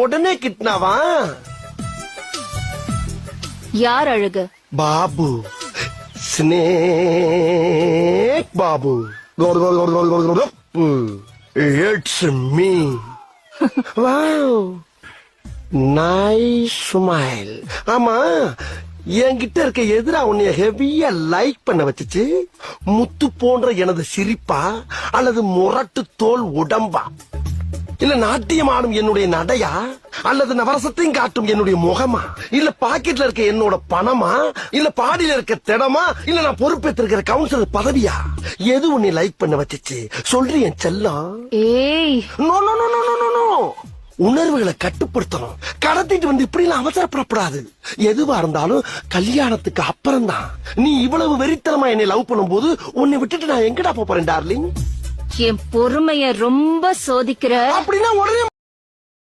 உடனே கிட்னாவா? யார் அழகு? Babu, snake Babu. It's me. Wow, nice smile. ஆமா, என்கிட்ட இருக்க எதிரா உன்னைய ஹெவியா லைக் பண்ண வச்சுச்சு முத்து போன்ற எனது சிரிப்பா அல்லது முரட்டு தோல் உடம்பா, இல்ல நாட்டியம் ஆடும் என்னுடைய நடையா அல்லது நவரசத்தையும் காட்டும் என்னுடைய முகமா, இல்ல பாக்கெட்ல இருக்க என்னோட பணமா, இல்ல பாடியில இருக்க திடமா, இல்ல நான் பொறுப்பேற்றிருக்கிற கவுன்சிலர் பதவியா? எது உன்னை லைக் பண்ண வச்சுச்சு சொல்றேன் செல்லம். ஏய், no no no no no no. உணர்வுகளை கட்டுப்படுத்தணும். கடத்திட்டு வந்து இப்படி எல்லாம் அவசரப்படக்கூடாது. எதுவா இருந்தாலும் கல்யாணத்துக்கு அப்புறம் தான். நீ இவ்வளவு வெறித்தனமா என்னை லவ் பண்ணும்போது உன்னை விட்டுட்டு நான் எங்கடா போறேன் டார்லிங்? என் பொறுமைய ரொம்ப சோதிக்கிற. அப்படின்னா உடனே